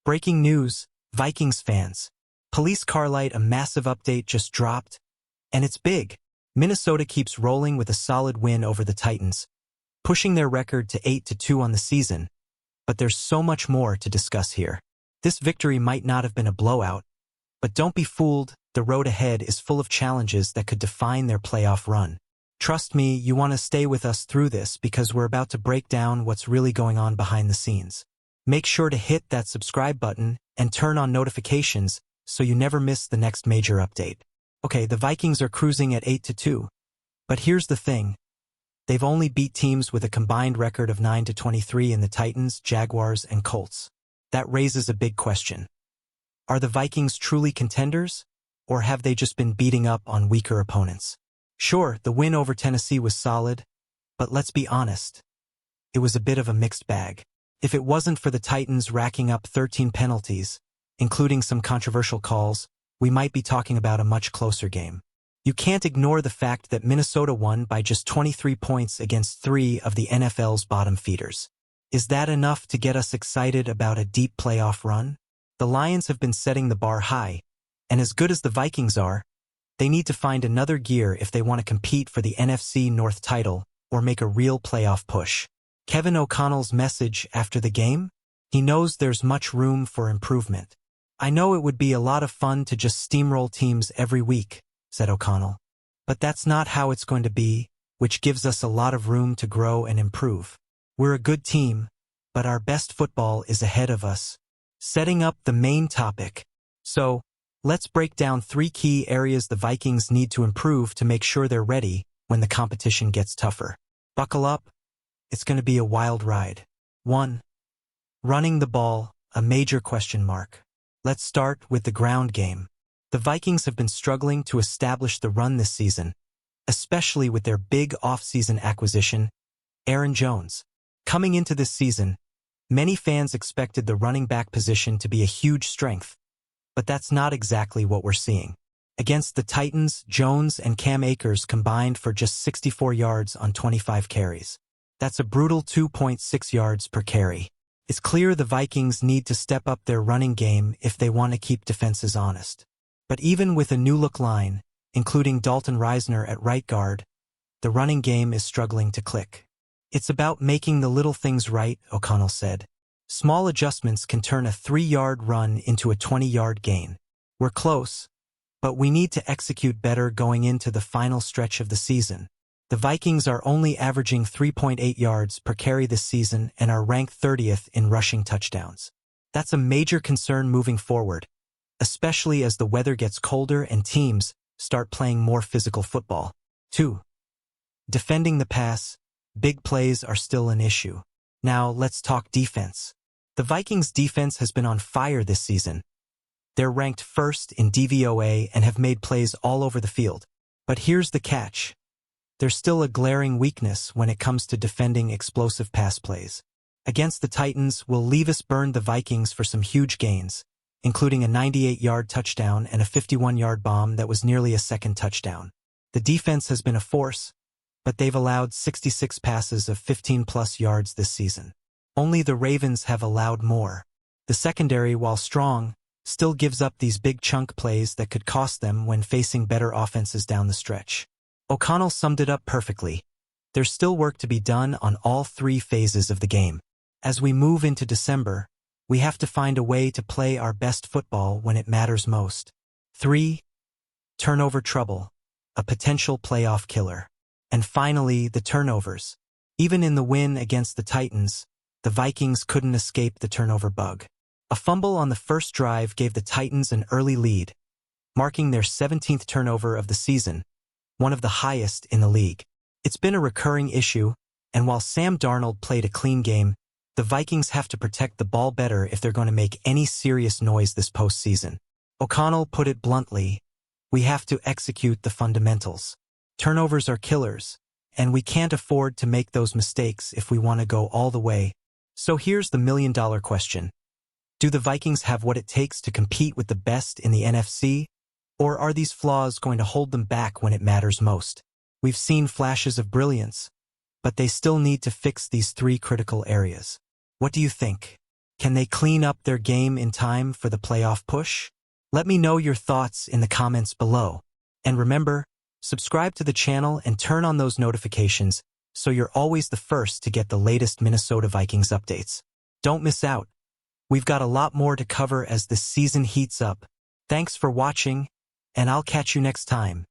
Breaking news, Vikings fans. Police car light, a massive update just dropped. And it's big. Minnesota keeps rolling with a solid win over the Titans, pushing their record to 8-2 on the season. But there's so much more to discuss here. This victory might not have been a blowout, but don't be fooled, the road ahead is full of challenges that could define their playoff run. Trust me, you want to stay with us through this because we're about to break down what's really going on behind the scenes. Make sure to hit that subscribe button and turn on notifications so you never miss the next major update. Okay, the Vikings are cruising at 8-2. But here's the thing. They've only beat teams with a combined record of 9-23 in the Titans, Jaguars, and Colts. That raises a big question. Are the Vikings truly contenders, or have they just been beating up on weaker opponents? Sure, the win over Tennessee was solid, but let's be honest. It was a bit of a mixed bag. If it wasn't for the Titans racking up 13 penalties, including some controversial calls, we might be talking about a much closer game. You can't ignore the fact that Minnesota won by just 23 points against 3 of the NFL's bottom feeders. Is that enough to get us excited about a deep playoff run? The Lions have been setting the bar high, and as good as the Vikings are, they need to find another gear if they want to compete for the NFC North title or make a real playoff push. Kevin O'Connell's message after the game? He knows there's much room for improvement. I know it would be a lot of fun to just steamroll teams every week, said O'Connell. But that's not how it's going to be, which gives us a lot of room to grow and improve. We're a good team, but our best football is ahead of us. Setting up the main topic. So, let's break down 3 key areas the Vikings need to improve to make sure they're ready when the competition gets tougher. Buckle up. It's going to be a wild ride. 1. Running the ball, a major question mark. Let's start with the ground game. The Vikings have been struggling to establish the run this season, especially with their big off-season acquisition, Aaron Jones. Coming into this season, many fans expected the running back position to be a huge strength, but that's not exactly what we're seeing. Against the Titans, Jones and Cam Akers combined for just 64 yards on 25 carries. That's a brutal 2.6 yards per carry. It's clear the Vikings need to step up their running game if they want to keep defenses honest. But even with a new-look line, including Dalton Risner at right guard, the running game is struggling to click. It's about making the little things right, O'Connell said. Small adjustments can turn a 3-yard run into a 20-yard gain. We're close, but we need to execute better going into the final stretch of the season. The Vikings are only averaging 3.8 yards per carry this season and are ranked 30th in rushing touchdowns. That's a major concern moving forward, especially as the weather gets colder and teams start playing more physical football. 2. Defending the pass. Big plays are still an issue. Now let's talk defense. The Vikings' defense has been on fire this season. They're ranked first in DVOA and have made plays all over the field. But here's the catch. There's still a glaring weakness when it comes to defending explosive pass plays. Against the Titans, Will Levis burned the Vikings for some huge gains, including a 98-yard touchdown and a 51-yard bomb that was nearly a second touchdown. The defense has been a force, but they've allowed 66 passes of 15-plus yards this season. Only the Ravens have allowed more. The secondary, while strong, still gives up these big chunk plays that could cost them when facing better offenses down the stretch. O'Connell summed it up perfectly. There's still work to be done on all 3 phases of the game. As we move into December, we have to find a way to play our best football when it matters most. 3. Turnover trouble, a potential playoff killer. And finally, the turnovers. Even in the win against the Titans, the Vikings couldn't escape the turnover bug. A fumble on the first drive gave the Titans an early lead, marking their 17th turnover of the season, one of the highest in the league. It's been a recurring issue, and while Sam Darnold played a clean game, the Vikings have to protect the ball better if they're going to make any serious noise this postseason. O'Connell put it bluntly, we have to execute the fundamentals. Turnovers are killers, and we can't afford to make those mistakes if we want to go all the way. So here's the million-dollar question. Do the Vikings have what it takes to compete with the best in the NFC? Or are these flaws going to hold them back when it matters most? We've seen flashes of brilliance, but they still need to fix these 3 critical areas. What do you think? Can they clean up their game in time for the playoff push? Let me know your thoughts in the comments below. And remember, subscribe to the channel and turn on those notifications so you're always the first to get the latest Minnesota Vikings updates. Don't miss out. We've got a lot more to cover as the season heats up. Thanks for watching, and I'll catch you next time.